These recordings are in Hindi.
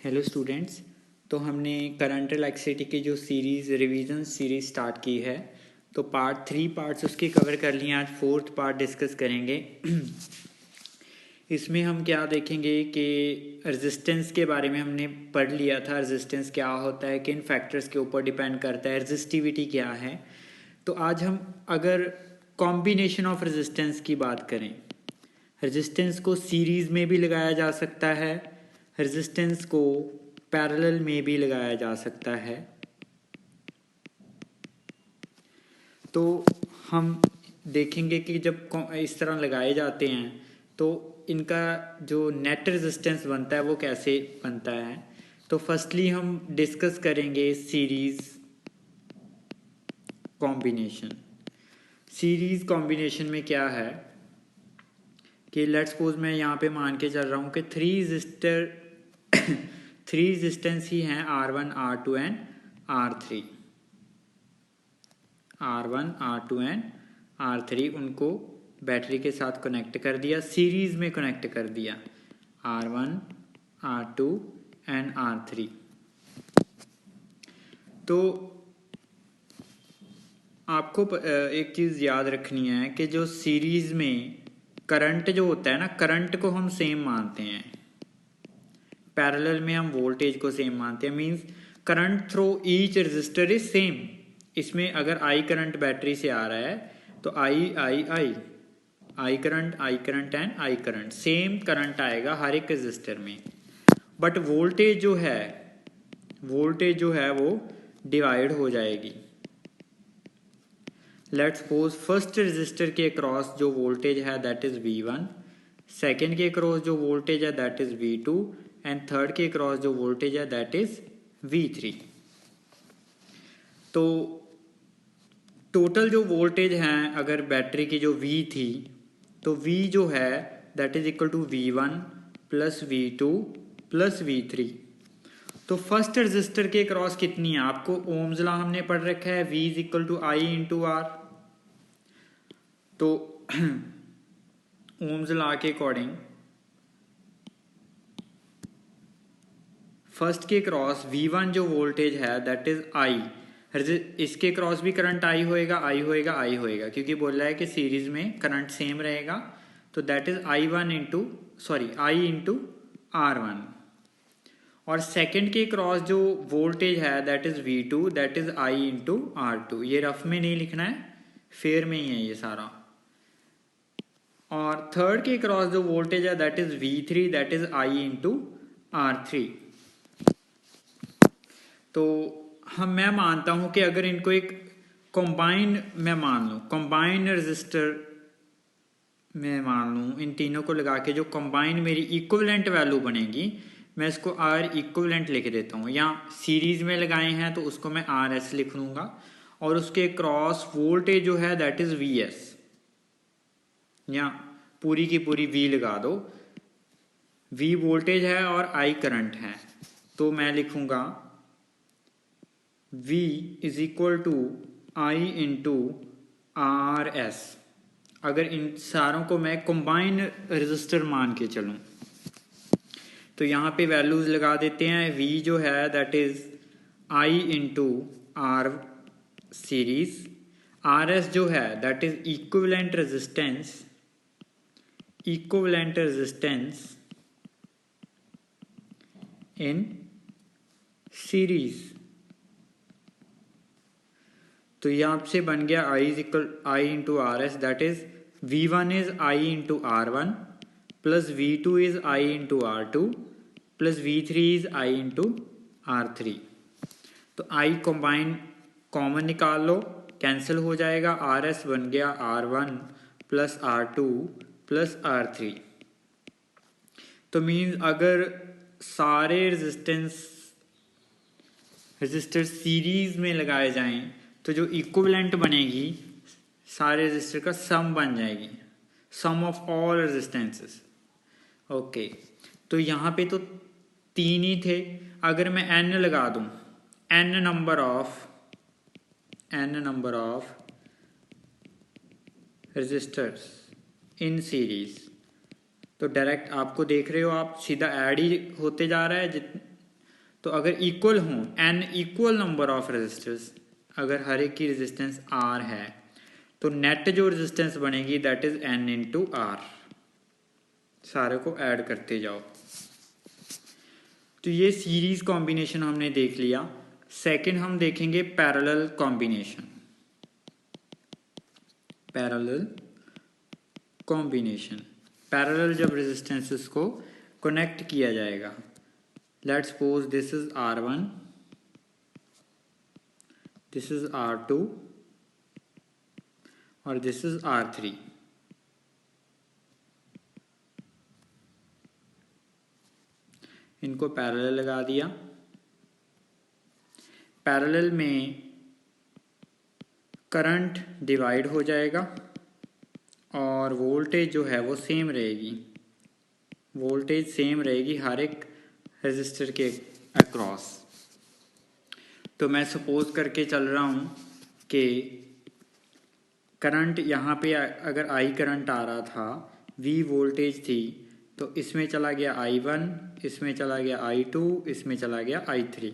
Hello students. तो हमने करंट इलेक्ट्रिसिटी की जो सीरीज़ रिवीजन सीरीज़ स्टार्ट की है, तो थ्री पार्ट्स उसके कवर कर लिए। आज फोर्थ पार्ट डिस्कस करेंगे। इसमें हम क्या देखेंगे कि रेजिस्टेंस के बारे में हमने पढ़ लिया था। रेजिस्टेंस क्या होता है, किन फैक्टर्स के ऊपर डिपेंड करता है, रेजिस्टिविटी क्या है। तो आज हम अगर कॉम्बिनेशन ऑफ रेजिस्टेंस की बात करें, रेजिस्टेंस को सीरीज़ में भी लगाया जा सकता है, रेजिस्टेंस को पैरेलल में भी लगाया जा सकता है। तो हम देखेंगे कि जब इस तरह लगाए जाते हैं तो इनका जो नेट रेजिस्टेंस बनता है वो कैसे बनता है। तो फर्स्टली हम डिस्कस करेंगे सीरीज़ कॉम्बिनेशन। सीरीज़ कॉम्बिनेशन में क्या है कि लेट्स सपोज मैं यहाँ पे मान के चल रहा हूँ कि थ्री रेजिस्टेंस ही हैं, R1 R2 and R3। R1 R2 and R3 उनको बैटरी के साथ कनेक्ट कर दिया, सीरीज में कनेक्ट कर दिया, R1 R2 एंड R3। तो आपको एक चीज़ याद रखनी है कि जो सीरीज में करंट जो होता है ना, करंट को हम सेम मानते हैं, पैरेलल में हम वोल्टेज को सेम मानते हैं। Means current through each resistor is same. इसमें अगर आई करंट बैटरी से आ रहा है तो I current and I current same current आएगा हर एक रेजिस्टर में। बट वोल्टेज जो है वो डिवाइड हो जाएगी। लेट्स सपोज फर्स्ट रेजिस्टर के अक्रॉस जो वोल्टेज है दैट इज V1, सेकेंड के अक्रॉस जो वोल्टेज है that is V2 and third के अक्रॉस जो वोल्टेज है दैट इज V3। तो टोटल जो वोल्टेज हैं अगर बैटरी की जो V थी, तो V जो है that is equal to V1 plus V2 plus V3। तो फर्स्ट रजिस्टर के क्रॉस कितनी है, आपको ओम्स लॉ हमने पढ़ रखा है, V is equal to I into R। तो ओम्स लॉ के अकॉर्डिंग फर्स्ट के क्रॉस V1 जो वोल्टेज है दैट इज I, इसके क्रॉस भी करंट आई होएगा क्योंकि बोल रहा है कि सीरीज में करंट सेम रहेगा। तो that is I into R1। और सेकंड के क्रॉस जो वोल्टेज है that is V2 that is I into R2। ये रफ में नहीं लिखना है, फेयर में ही है ये सारा। और थर्ड के क्रॉस जो वोल्टेज है that is V3 that is I into R3। तो मैं मानता हूं कि अगर इनको एक कंबाइंड मैं मान लूँ, कंबाइंड रजिस्टर मैं मान लूँ, इन तीनों को लगा के जो कंबाइंड मेरी इक्विवेलेंट वैल्यू बनेगी, मैं इसको R इक्विवेलेंट लिख देता हूँ। या सीरीज में लगाए हैं तो उसको मैं RS लिख लूँगा और उसके क्रॉस वोल्टेज जो है दैट इज VS, या पूरी की पूरी V लगा दो। V वोल्टेज है और I करंट है, तो मैं लिखूँगा V is equal to I into RS। अगर इन सारों को मैं कंबाइंड रजिस्टर मान के चलूं तो यहाँ पे वैल्यूज लगा देते हैं। V जो है that is I into R series, RS जो है that is equivalent resistance in series. तो यहाँ से बन गया I into RS that is V1 is I into R1 plus V2 is I into R2 plus V3 is I into R3। तो I कंबाइन कॉमन निकाल लो, कैंसिल हो जाएगा, RS बन गया R1 plus R2 plus R3। तो मीन्स अगर सारे रजिस्टर सीरीज में लगाए जाएं तो जो इक्विवेलेंट बनेगी सारे रजिस्टर का सम बन जाएगी, सम ऑफ ऑल रेजिस्टेंसेस। ओके, तो यहाँ पे तो तीन ही थे। अगर मैं n लगा दूं, n number of resistors in series, तो डायरेक्ट आपको देख रहे हो आप सीधा ऐड ही होते जा रहा है। तो अगर इक्वल हों n equal number of resistors, अगर हर एक की रेजिस्टेंस r है तो नेट जो रेजिस्टेंस बनेगी that is n into R. सारे को ऐड करते जाओ। तो ये सीरीज कॉम्बिनेशन हमने देख लिया। सेकंड हम देखेंगे parallel combination. Parallel combination, parallel जब रेजिस्टेंसेस को कनेक्ट किया जाएगा। Let's suppose this is R1, this is R2 और दिस इज R3। इनको पैरेलल लगा दिया। पैरेलल में करंट डिवाइड हो जाएगा और वोल्टेज जो है वो सेम रहेगी। वोल्टेज सेम रहेगी हर एक रेजिस्टर के अक्रॉस। तो मैं सपोज करके चल रहा हूँ कि करंट यहाँ पे अगर I करंट आ रहा था, V वोल्टेज थी, तो इसमें चला गया I1, इसमें चला गया I2, इसमें चला गया I3।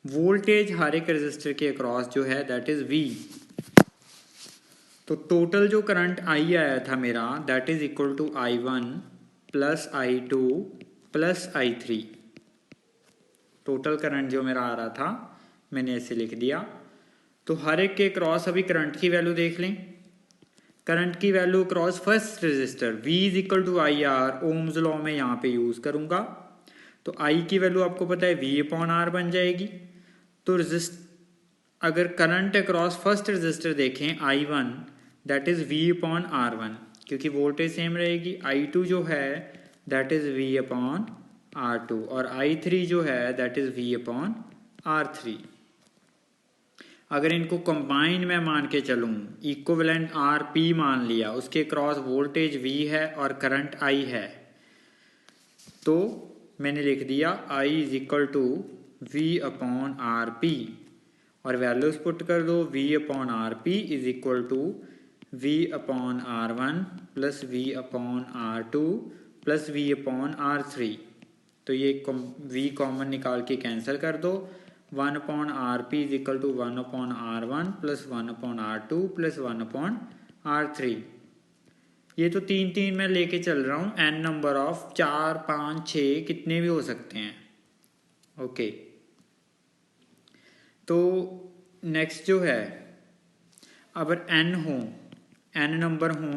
वोल्टेज हर एक रेजिस्टर के अक्रॉस जो है दैट इज V। तो टोटल जो करंट I आया था मेरा that is equal to I1 plus I2 plus I3। Total current जो मेरा आ रहा था मैंने ऐसे लिख दिया। तो हर एक के क्रॉस अभी करंट की वैल्यू देख लें। करंट की value cross first resistor V is equal to I R, Ohm's law में यहाँ पे यूज करूंगा। तो I की वैल्यू आपको पता है V अपॉन R बन जाएगी। तो अगर करंट अक्रॉस फर्स्ट रेजिस्टर देखें I1 that is V upon R1, क्योंकि वोल्टेज सेम रहेगी। I2 जो है that is V upon R2 और I3 जो है that is V upon R3। अगर इनको कंबाइन में मान के चलूँ, इक्विवेलेंट RP मान लिया, उसके क्रॉस वोल्टेज V है और करंट I है, तो मैंने लिख दिया I is equal to V upon RP और वैल्यूज पुट कर दो। V upon RP is equal to V upon R1 plus V upon R2 plus V upon R3। तो ये V कॉमन निकाल के कैंसिल कर दो। 1 upon RP is equal to 1 upon R1 plus 1 upon R2 plus 1 upon R3। ये तो 3 मैं लेके चल रहा हूँ। n नंबर ऑफ 4, 5, 6 कितने भी हो सकते हैं। ओके, तो नेक्स्ट जो है, अगर n हो, n नंबर हो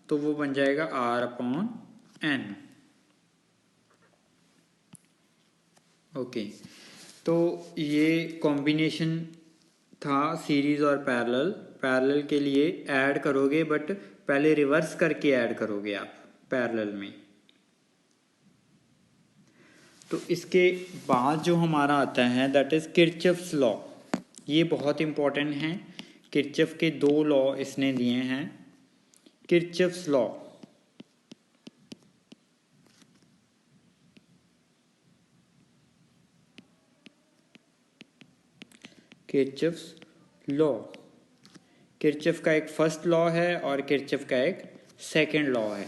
तो वो बन जाएगा R अपॉन n। ओके, तो ये कॉम्बिनेशन था सीरीज और पैरेलल। पैरेलल के लिए ऐड करोगे बट पहले रिवर्स करके ऐड करोगे आप पैरेलल में। तो इसके बाद जो हमारा आता है दैट इज किरचॉफ्स लॉ। ये बहुत इंपॉर्टेंट है। किरचॉफ के 2 लॉ इसने दिए हैं। Kirchhoff's law, Kirchhoff's law, Kirchhoff का एक फर्स्ट लॉ है और किरचॉफ का एक सेकंड लॉ है।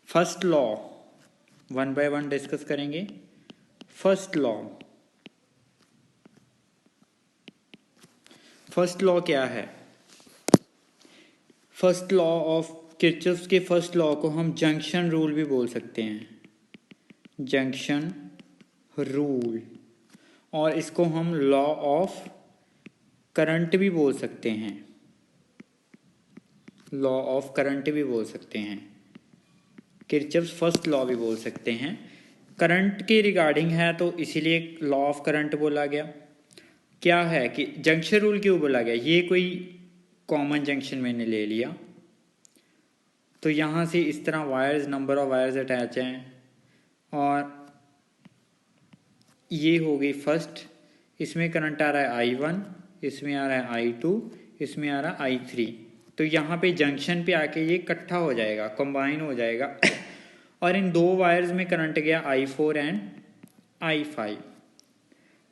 फर्स्ट लॉ 1 बाय 1 डिस्कस करेंगे। फर्स्ट लॉ, फर्स्ट लॉ क्या है? फर्स्ट लॉ ऑफ किरचॉफ के फर्स्ट लॉ को हम जंक्शन रूल भी बोल सकते हैं, जंक्शन रूल, और इसको हम लॉ ऑफ करंट भी बोल सकते हैं, लॉ ऑफ करंट भी बोल सकते हैं, किरचॉफ्स फर्स्ट लॉ भी बोल सकते हैं। करंट के रिगार्डिंग है तो इसीलिए लॉ ऑफ करंट बोला गया। क्या है कि जंक्शन रूल क्यों बोला गया? ये कोई कॉमन जंक्शन मैंने ले लिया, तो यहाँ से इस तरह wires, number of wires attach हैं और ये हो गई फर्स्ट, इसमें करंट आ रहा है I1, इसमें आ रहा है I2, इसमें आ रहा है I3। तो यहाँ पे जंक्शन पे आके ये इकट्ठा हो जाएगा, कंबाइन हो जाएगा और इन 2 वायर्स में करंट गया I4 एंड I5।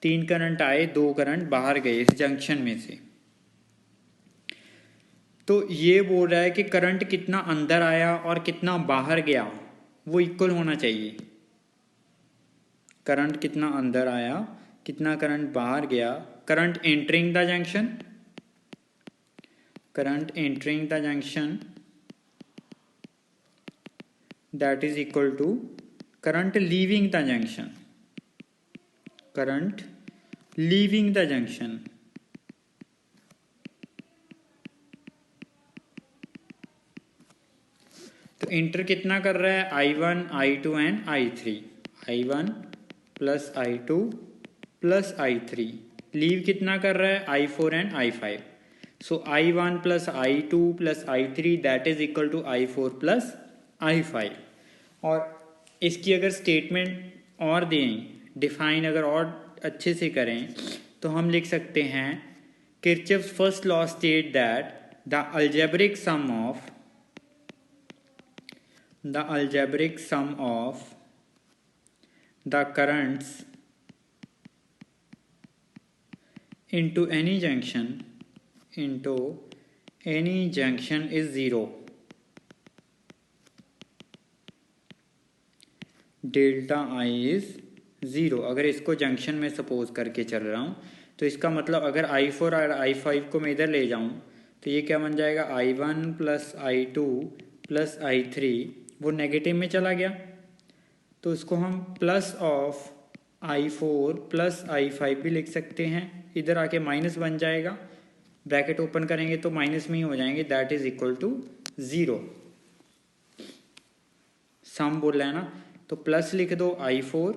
3 करंट आए, 2 करंट बाहर गए इस जंक्शन में से। तो ये बोल रहा है कि करंट कितना अंदर आया और कितना बाहर गया वो इक्वल होना चाहिए। करंट कितना अंदर आया, कितना करंट बाहर गया, current entering the junction, current entering the junction that is equal to current leaving the junction, current leaving the junction. तो इंटर कितना कर रहा है, I1 I2 and I3, I1 plus I2 plus I3, leave कितना कर रहा है, I4 and I5. So I1 plus I2 plus I3 that is equal to I4 plus I5. और इसकी अगर स्टेटमेंट और दें, डिफाइन अगर और अच्छे से करें तो हम लिख सकते हैं Kirchhoff's first law state that the algebraic sum of the currents into any junction is 0. Delta I is 0. अगर इसको जंक्शन में सपोज करके चल रहा हूँ तो इसका मतलब अगर I4 और I5 को मैं इधर ले जाऊँ तो ये क्या बन जाएगा, I1 plus I2 plus I3, वो नेगेटिव में चला गया तो उसको हम plus of I4 plus I5 भी लिख सकते हैं. इधर आके माइनस बन जाएगा, ब्रैकेट ओपन करेंगे तो माइनस में ही हो जाएंगे, दैट इज इक्वल टू 0. सम बोल रहा है ना, तो प्लस लिख दो I4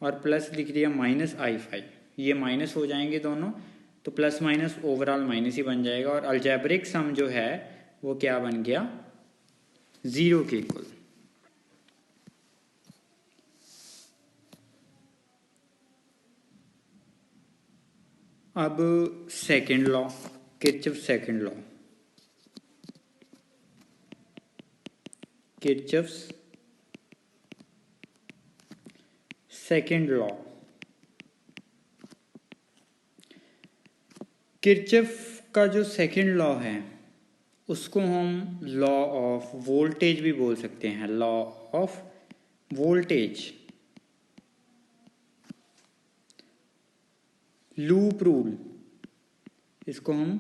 और प्लस लिख दिया माइनस I5, ये माइनस हो जाएंगे दोनों, तो प्लस माइनस ओवरऑल माइनस ही बन जाएगा और अलजेब्रिक सम जो है वो क्या बन गया, 0 के इक्वल. अब second law, Kirchhoff's second law, Kirchhoff's second law. Kirchhoff का जो सेकेंड लॉ है उसको हम लॉ ऑफ वोल्टेज भी बोल सकते हैं, law of voltage, loop rule, इसको हम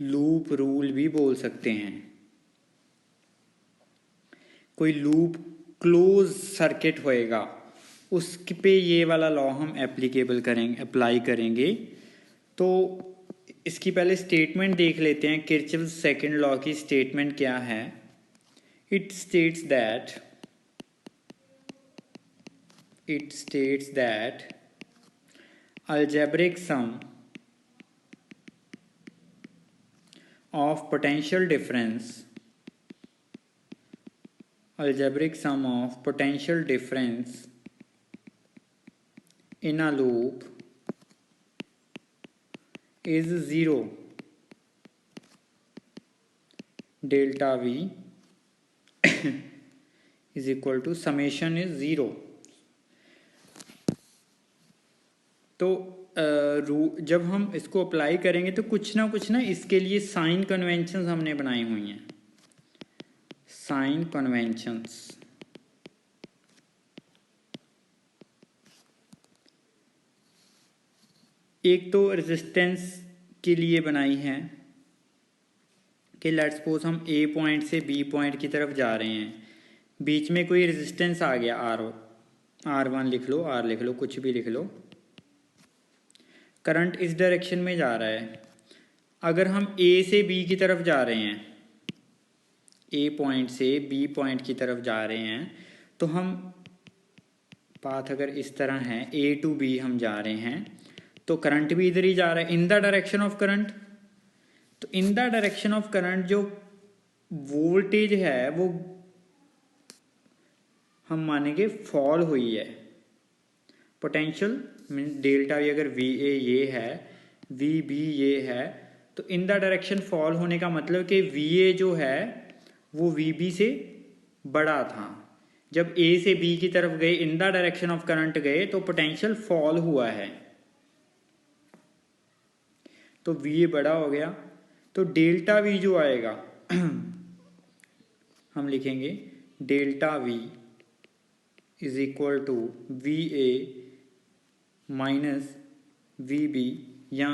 लूप रूल भी बोल सकते हैं. कोई लूप क्लोज सर्किट होएगा उस पे ये वाला लॉ हम एप्लीकेबल करेंगे, अप्लाई करेंगे. तो इसकी पहले स्टेटमेंट देख लेते हैं. किरचॉफ्स सेकंड लॉ की स्टेटमेंट क्या है. It states that algebraic sum of potential difference in a loop is 0. Delta V is equal to summation is 0. तो जब हम इसको अप्लाई करेंगे तो कुछ ना इसके लिए साइन कन्वेंशंस हमने बनाई हुई हैं. साइन कन्वेंशंस, एक तो रेजिस्टेंस के लिए बनाई है कि लेट्स सपोज हम ए पॉइंट से बी पॉइंट की तरफ जा रहे हैं, बीच में कोई रेजिस्टेंस आ गया, R1 लिख लो, R लिख लो, कुछ भी लिख लो. करंट इस डायरेक्शन में जा रहा है. अगर हम ए से बी की तरफ जा रहे हैं, ए पॉइंट से बी पॉइंट की तरफ जा रहे हैं, तो हम पाथ अगर इस तरह है, ए टू बी हम जा रहे हैं, तो करंट भी इधर ही जा रहा है, in the direction of current. तो in the direction of current जो वोल्टेज है वो हम मानेंगे फॉल हुई है. पोटेंशियल मीन डेल्टा वी, अगर वी ए ये है, वी बी ये है, तो इन द डायरेक्शन फॉल होने का मतलब कि वी ए जो है वो वी बी से बड़ा था. जब ए से बी की तरफ गए, इन द डायरेक्शन ऑफ करंट गए, तो पोटेंशियल फॉल हुआ है, तो वी ए बड़ा हो गया. तो डेल्टा वी जो आएगा हम लिखेंगे delta V is equal to V A minus V B, या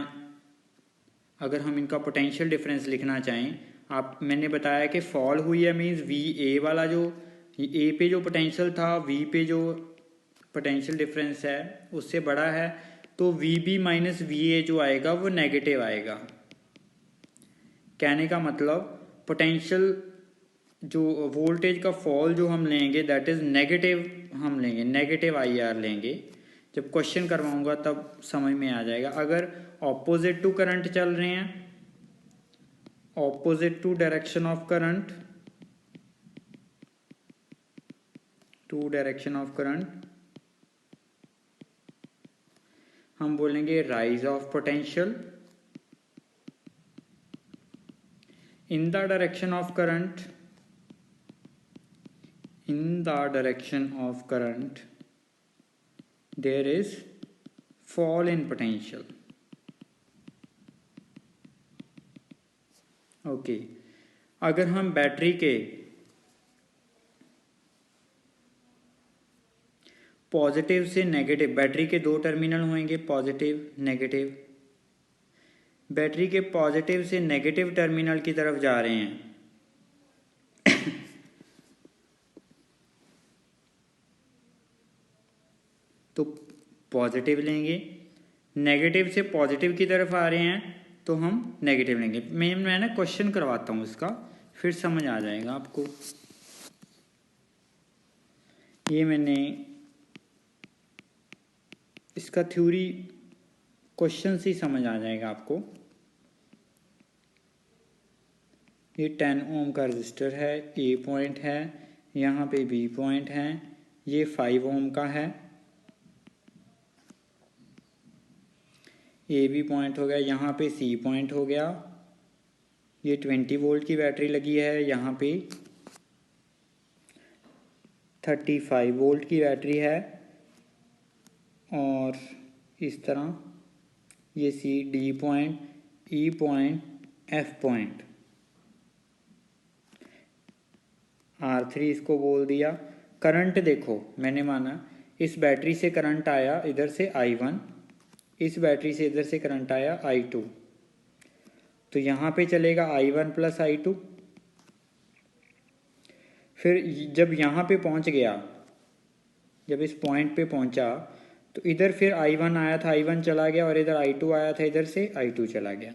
अगर हम इनका पोटेंशियल डिफरेंस लिखना चाहें, मैंने बताया कि फॉल हुई है मीन्स वी ए वाला जो ए पे जो पोटेंशियल था वी पे जो पोटेंशियल डिफरेंस है उससे बड़ा है, तो V B minus V A जो आएगा वो नेगेटिव आएगा। कहने का मतलब पोटेंशियल जो वोल्टेज का फॉल जो हम लेंगे दैट इज़ नेगेटिव, हम लेंगे नेगेटिव आई आर लेंगे। जब क्वेश्चन करवाऊंगा तब समझ में आ जाएगा। अगर ऑपोजिट टू करंट चल रहे हैं, opposite to direction of current, to direction of current, हम बोलेंगे rise of potential. In the direction of current, in the direction of current there is fall in potential. Okay अगर हम बैटरी के पॉजिटिव से नेगेटिव, बैटरी के दो टर्मिनल होंगे पॉजिटिव नेगेटिव, बैटरी के पॉजिटिव से नेगेटिव टर्मिनल की तरफ जा रहे हैं तो पॉजिटिव लेंगे, नेगेटिव से पॉजिटिव की तरफ आ रहे हैं तो हम नेगेटिव लेंगे। मैं ना क्वेश्चन करवाता हूँ इसका, फिर समझ आ जाएगा आपको। ये मैंने इसका थ्योरी क्वेश्चन से ही समझ आ जाएगा आपको। ये 10 ओम का रजिस्टर है, ए पॉइंट है, यहाँ पे बी पॉइंट है, ये 5 ओम का है, ए बी पॉइंट हो गया, यहाँ पे सी पॉइंट हो गया, ये 20 वोल्ट की बैटरी लगी है, यहाँ पे 35 वोल्ट की बैटरी है, और इस तरह ये C, D point, E point, F point, R3 इसको बोल दिया। करंट देखो, मैंने माना इस बैटरी से करंट आया इधर से I1, इस बैटरी से इधर से करंट आया I2, तो यहाँ पे चलेगा I1 प्लस I2। फिर जब यहाँ पे पहुँच गया, जब इस पॉइंट पे पहुँचा तो इधर फिर I1 आया था, I1 चला गया, और इधर I2 आया था, इधर से I2 चला गया।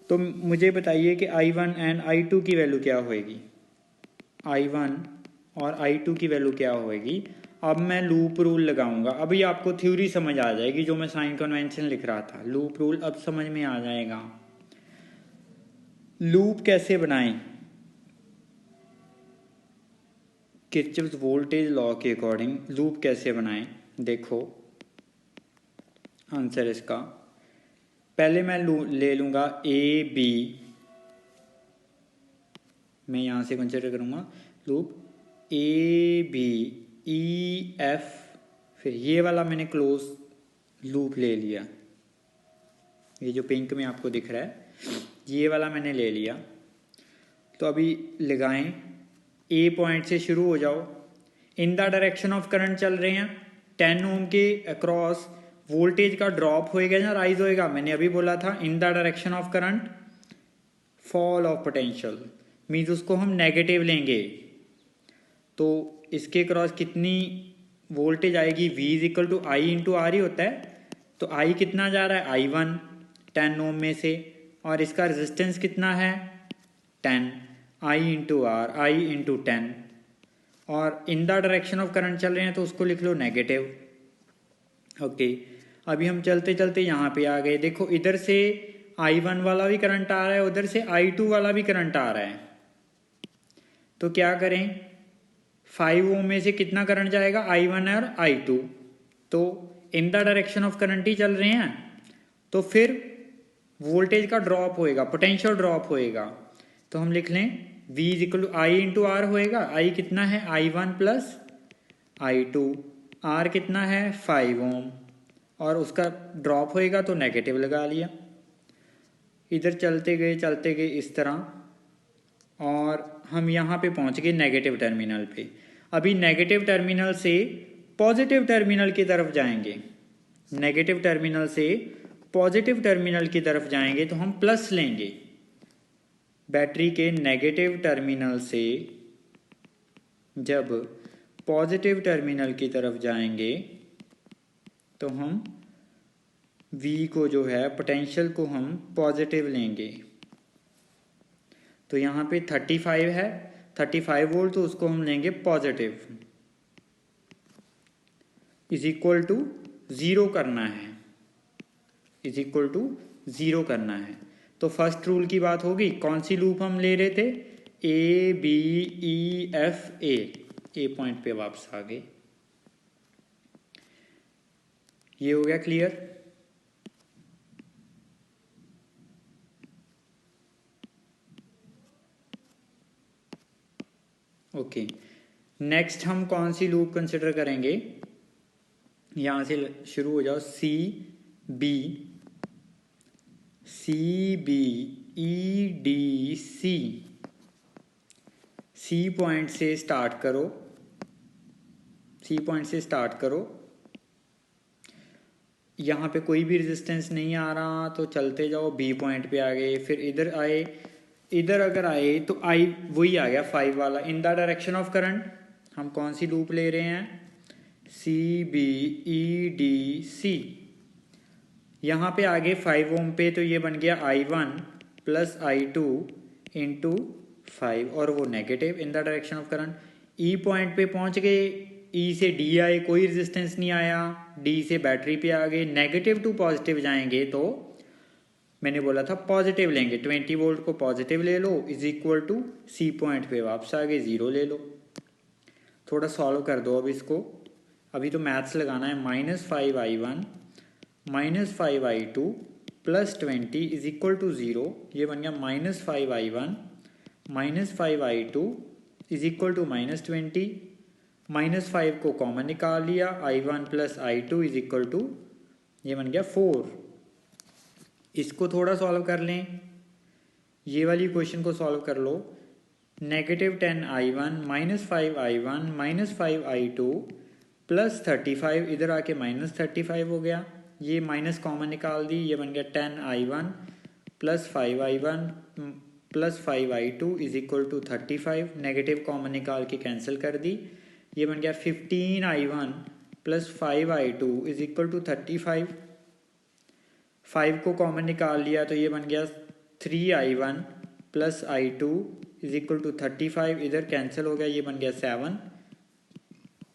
तो मुझे बताइए कि I1 एंड I2 की वैल्यू क्या होएगी, I1 और I2 की वैल्यू क्या होएगी। अब मैं लूप रूल लगाऊंगा, अभी आपको थ्योरी समझ आ जाएगी जो मैं साइन कन्वेंशन लिख रहा था। लूप रूल अब समझ में आ जाएगा। लूप कैसे बनाएं, किरचॉफ्स वोल्टेज लॉ के अकॉर्डिंग लूप कैसे बनाएं। देखो आंसर इसका, पहले मैं ले लूंगा ए बी, मैं यहां से कंसिडर करूंगा loop A B E F, फिर ये वाला मैंने क्लोज लूप ले लिया, ये जो पिंक में आपको दिख रहा है ये वाला मैंने ले लिया। तो अभी लगाएं, ए पॉइंट से शुरू हो जाओ, इन द डायरेक्शन ऑफ करंट चल रहे हैं, 10 ओम के अक्रॉस वोल्टेज का ड्रॉप होएगा या राइज होएगा, मैंने अभी बोला था इन the direction of current fall of potential, means उसको हम नेगेटिव लेंगे। तो इसके क्रॉस कितनी वोल्टेज आएगी, V is equal to I into R ही होता है, तो I कितना जा रहा है I1 10 ओम में से, और इसका रेजिस्टेंस कितना है 10, I into R, I into 10, और in the direction of current चल रहे हैं तो उसको लिख लो नेगेटिव। ओके अभी हम चलते चलते यहाँ पे आ गए, देखो इधर से I1 वाला भी करंट आ रहा है, उधर से I2 वाला भी करंट आ रहा है, तो क्या करें, 5 ओम में से कितना करंट जाएगा I1 और I2, तो in the direction of current ही चल रहे हैं, तो फिर वोल्टेज का ड्रॉप होएगा, पोटेंशियल ड्रॉप होएगा, तो हम लिख लें V is equal to I into R होएगा। I कितना है I1 प्लस I2, R कितना है 5 ओम, और उसका ड्रॉप होएगा तो नेगेटिव लगा लिया। इधर चलते गए इस तरह, और हम यहाँ पे पहुँच गए नेगेटिव टर्मिनल पे। अभी नेगेटिव टर्मिनल से पॉजिटिव टर्मिनल की तरफ जाएंगे, नेगेटिव टर्मिनल से पॉजिटिव टर्मिनल की तरफ जाएंगे तो हम प्लस लेंगे। बैटरी के नेगेटिव टर्मिनल से जब पॉजिटिव टर्मिनल की तरफ जाएंगे तो हम V को जो है पोटेंशियल को हम पॉजिटिव लेंगे। तो यहाँ पे 35 है, 35 वोल्ट, तो उसको हम लेंगे पॉजिटिव, इज इक्वल टू 0 करना है, इज इक्वल टू 0 करना है। तो फर्स्ट रूल की बात होगी, कौन सी लूप हम ले रहे थे, ABEF ए पॉइंट पे वापस आ गए। ये हो गया क्लियर। ओके, नेक्स्ट हम कौन सी लूप कंसिडर करेंगे, यहां से शुरू हो जाओ, CBEDC, सी पॉइंट से स्टार्ट करो, सी पॉइंट से स्टार्ट करो। यहाँ पे कोई भी रेजिस्टेंस नहीं आ रहा तो चलते जाओ, बी पॉइंट पे आ गए, फिर इधर आए, इधर अगर आए तो आई वही आ गया 5 वाला। इन द डायरेक्शन ऑफ करंट हम कौन सी लूप ले रहे हैं, CBEDC। यहाँ पे आगे 5 ओम पे तो ये बन गया I1 प्लस I2 इंटू 5, और वो negative in the direction of current. E point पे पहुंच गए, ई से डी आए, कोई रेजिस्टेंस नहीं आया, डी से बैटरी पे आ गए, नेगेटिव टू पॉजिटिव जाएंगे तो मैंने बोला था पॉजिटिव लेंगे, 20 वोल्ट को पॉजिटिव ले लो, is equal to C point पे वापस आ गए 0 ले लो। थोड़ा सॉल्व कर दो अब इसको, अभी तो मैथ्स लगाना है। -5I1 -5I2 plus 20 is equal to 0, ये बन गया -5I1 -5I2 is equal to -20, -5 को कॉमन निकाल लिया, I1 plus I2 is equal to, ये बन गया 4। इसको थोड़ा सॉल्व कर लें, ये वाली क्वेश्चन को सॉल्व कर लो। -10I1 -5I1 -5I2 प्लस 35, इधर आके -35 हो गया, ये माइनस कॉमन निकाल दी, ये बन गया 10I1 plus 5I1 plus 5I2 is equal to 35, negative common निकाल के कैंसिल कर दी, ये बन गया 15I1 plus 5I2 is equal to 35। 5 को कॉमन निकाल लिया तो ये बन गया 3I1 plus I2 is equal to 35, इधर कैंसिल हो गया, ये बन गया 7।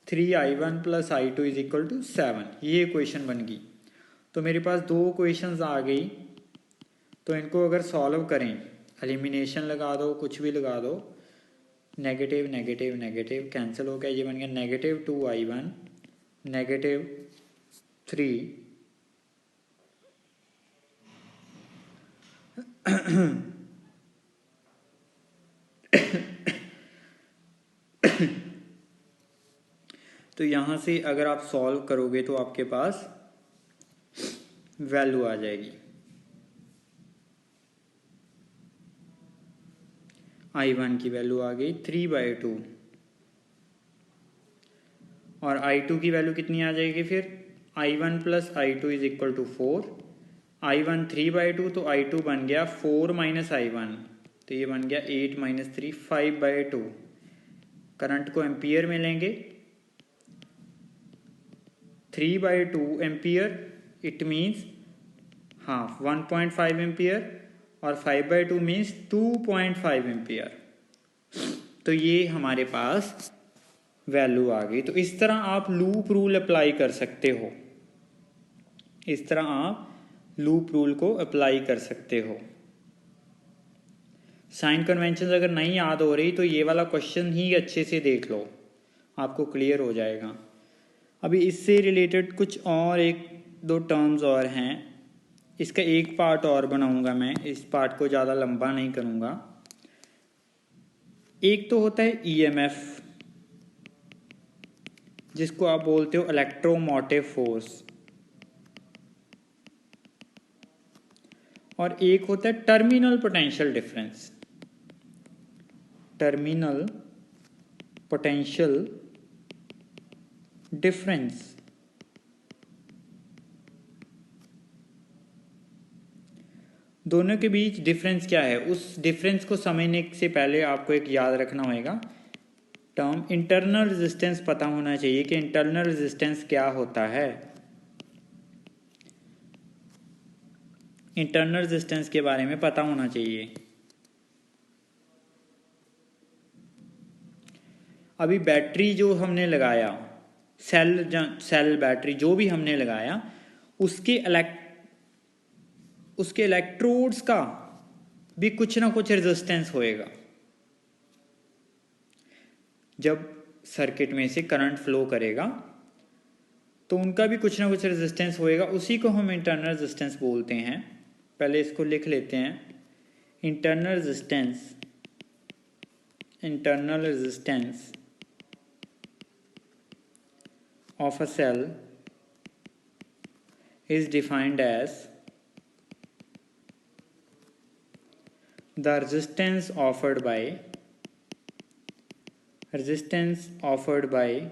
3I1 plus I2 is equal to 7, ये इक्वेशन बन गई। तो मेरे पास 2 इक्वेशंस आ गई, तो इनको अगर सॉल्व करें, एलिमिनेशन लगा दो, कुछ भी लगा दो, नेगेटिव नेगेटिव नेगेटिव कैंसिल हो गया, ये बन गया -2I1 -3 तो यहाँ से अगर आप सॉल्व करोगे तो आपके पास वैल्यू आ जाएगी, I1 की वैल्यू आ गई 3/2 और I2 की वैल्यू कितनी आ जाएगी, फिर I1 plus I2 is equal to 4, I1 3/2 तो I2 बन गया 4 माइनस I1, तो ये बन गया 8 माइनस 3 5/2। करंट को एम्पियर में लेंगे, 3/2 ampere it means half 1.5 ampere, और 5/2 मीन्स 2.5 एम्पियर। तो ये हमारे पास वैल्यू आ गई। तो इस तरह आप लूप रूल अप्लाई कर सकते हो, इस तरह आप लूप रूल को अप्लाई कर सकते हो। साइन कन्वेंशन अगर नहीं याद हो रही तो ये वाला क्वेश्चन ही अच्छे से देख लो, आपको क्लियर हो जाएगा। अभी इससे रिलेटेड कुछ और 1-2 टर्म्स और हैं, इसका एक पार्ट और बनाऊंगा मैं, इस पार्ट को ज़्यादा लंबा नहीं करूंगा। एक तो होता है EMF, जिसको आप बोलते हो इलेक्ट्रोमोटिव फोर्स, और एक होता है terminal potential difference. Terminal potential difference दोनों के बीच डिफरेंस क्या है, उस डिफरेंस को समझने से पहले आपको एक याद रखना होगा टर्म इंटरनल रेजिस्टेंस पता होना चाहिए कि इंटरनल रेजिस्टेंस क्या होता है। इंटरनल रेजिस्टेंस के बारे में पता होना चाहिए। अभी बैटरी जो हमने लगाया, सेल बैटरी जो भी हमने लगाया, उसके इलेक्ट्रोड्स का भी कुछ ना कुछ रेजिस्टेंस होएगा। जब सर्किट में से करंट फ्लो करेगा तो उनका भी कुछ ना कुछ रेजिस्टेंस होएगा, उसी को हम इंटरनल रेजिस्टेंस बोलते हैं। पहले इसको लिख लेते हैं। Internal resistance of a cell is defined as the resistance offered by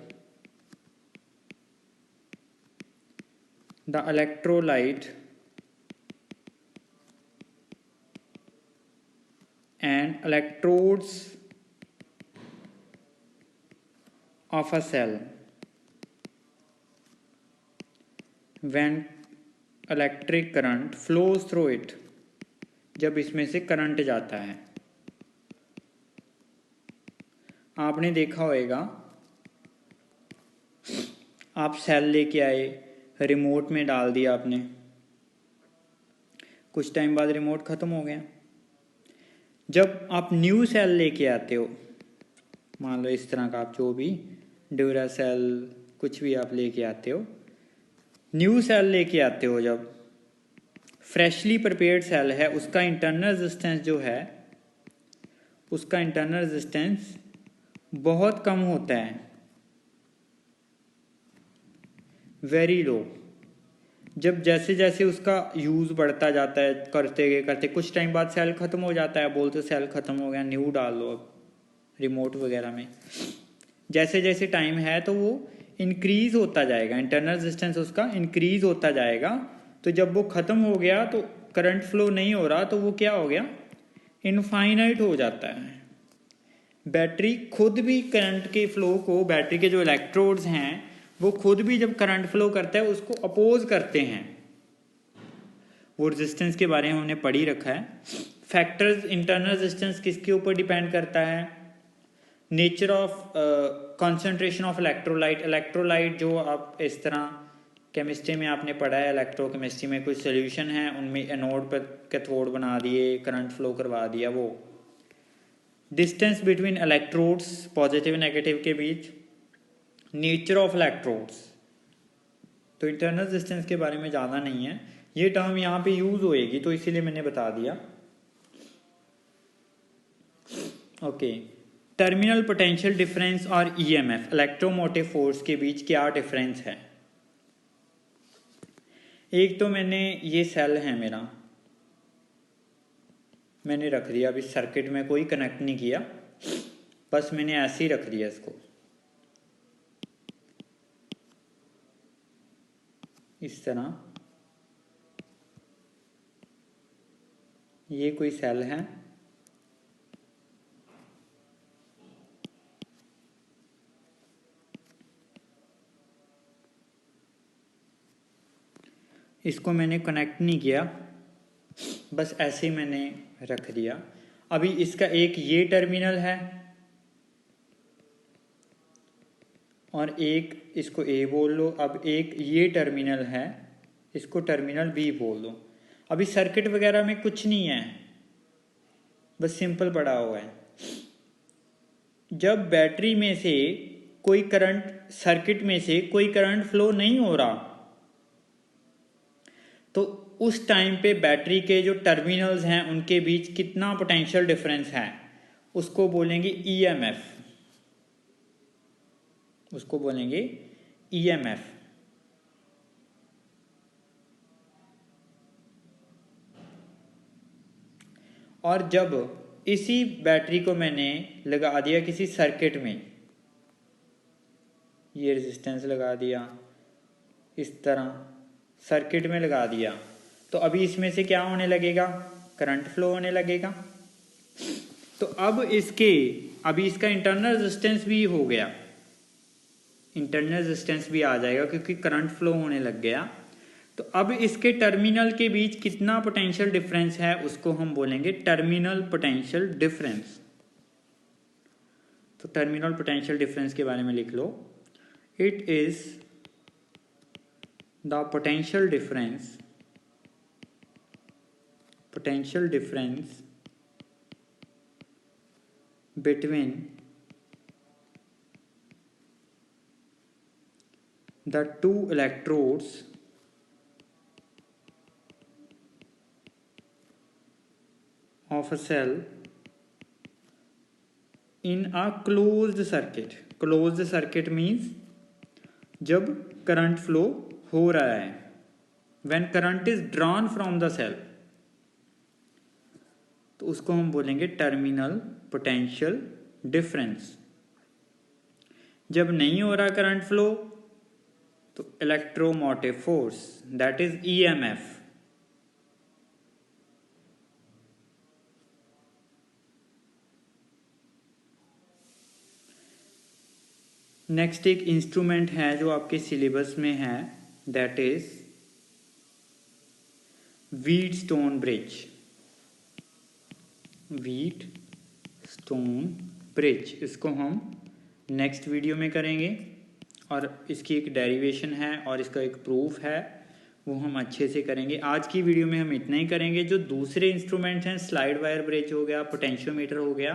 the electrolyte and electrodes of a cell when electric current flows through it, जब इसमें से करंट जाता है। आपने देखा होगा, आप सेल लेके आए, रिमोट में डाल दिया आपने, कुछ टाइम बाद रिमोट ख़त्म हो गया। जब आप न्यू सेल लेके आते हो, मान लो इस तरह का, आप जो भी ड्यूरा सेल कुछ भी आप लेके आते हो, न्यू सेल लेके आते हो, जब फ्रेशली प्रिपेयर्ड सेल है, उसका इंटरनल रेजिस्टेंस जो है, उसका इंटरनल रेजिस्टेंस बहुत कम होता है, वेरी लो। जब जैसे जैसे उसका यूज़ बढ़ता जाता है, करते कुछ टाइम बाद सेल ख़त्म हो जाता है, बोलते सेल ख़त्म हो गया, न्यू डाल लो अब रिमोट वगैरह में। जैसे जैसे टाइम है तो वो इंक्रीज़ होता जाएगा, इंटरनल रेजिस्टेंस उसका इंक्रीज़ होता जाएगा। तो जब वो ख़त्म हो गया तो करंट फ्लो नहीं हो रहा, तो वो क्या हो गया, इनफाइनाइट हो जाता है। बैटरी खुद भी करंट के फ्लो को, बैटरी के जो इलेक्ट्रोड्स हैं वो खुद भी जब करंट फ्लो करता है उसको अपोज करते हैं। वो रेजिस्टेंस के बारे में हमने पढ़ ही रखा है। फैक्टर्स इंटरनल रेजिस्टेंस किसके ऊपर डिपेंड करता है, nature of concentration of electrolyte जो आप इस तरह केमिस्ट्री में आपने पढ़ा है, इलेक्ट्रोकेमिस्ट्री में कुछ सोल्यूशन है, उनमें एनोड पर कैथोड बना दिए, करंट फ्लो करवा दिया। वो distance between electrodes positive negative के बीच, नेचर ऑफ इलेक्ट्रोड्स। तो इंटरनल रेजिस्टेंस के बारे में ज़्यादा नहीं है, ये टर्म यहाँ पे यूज होएगी तो इसीलिए मैंने बता दिया। ओके, टर्मिनल पोटेंशियल डिफरेंस और ईएमएफ, इलेक्ट्रोमोटिव फोर्स के बीच क्या डिफरेंस है। एक तो मैंने, ये सेल है मेरा, मैंने रख दिया, अभी सर्किट में कोई कनेक्ट नहीं किया, बस मैंने ऐसे ही रख दिया इसको इस तरह। ये कोई सेल है, इसको मैंने कनेक्ट नहीं किया, बस ऐसे ही मैंने रख दिया। अभी इसका एक ये टर्मिनल है और एक, इसको ए बोल लो। अब एक ये टर्मिनल है, इसको टर्मिनल बी बोल दो। अभी सर्किट वगैरह में कुछ नहीं है, बस सिंपल पड़ा हुआ है। जब बैटरी में से कोई करंट, सर्किट में से कोई करंट फ्लो नहीं हो रहा, तो उस टाइम पे बैटरी के जो टर्मिनल्स हैं उनके बीच कितना पोटेंशियल डिफरेंस है, उसको बोलेंगे ईएमएफ, उसको बोलेंगे ईएमएफ। और जब इसी बैटरी को मैंने लगा दिया किसी सर्किट में, ये रेजिस्टेंस लगा दिया, इस तरह सर्किट में लगा दिया, तो अभी इसमें से क्या होने लगेगा, करंट फ्लो होने लगेगा। तो अब अभी इसका इंटरनल रेजिस्टेंस भी हो गया, इंटरनल रेजिस्टेंस भी आ जाएगा क्योंकि करंट फ्लो होने लग गया। तो अब इसके टर्मिनल के बीच कितना पोटेंशियल डिफरेंस है उसको हम बोलेंगे टर्मिनल पोटेंशियल डिफरेंस। तो टर्मिनल पोटेंशियल डिफरेंस के बारे में लिख लो, it is the potential difference between the two electrodes of a cell in a closed circuit. Closed circuit means जब करंट फ्लो हो रहा है, when current is drawn from the cell, तो उसको हम बोलेंगे टर्मिनल पोटेंशियल डिफरेंस। जब नहीं हो रहा करंट फ्लो तो electromotive force, that is EMF. Next एक इंस्ट्रूमेंट है जो आपके सिलेबस में है, दैट इज व्हीटस्टोन ब्रिज। इसको हम नेक्स्ट वीडियो में करेंगे और इसकी एक डेरिवेशन है और इसका एक प्रूफ है, वो हम अच्छे से करेंगे। आज की वीडियो में हम इतना ही करेंगे। जो दूसरे इंस्ट्रूमेंट्स हैं, स्लाइड वायर ब्रिज हो गया, पोटेंशियोमीटर हो गया,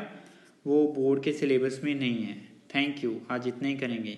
वो बोर्ड के सिलेबस में नहीं है। थैंक यू, आज इतना ही करेंगे।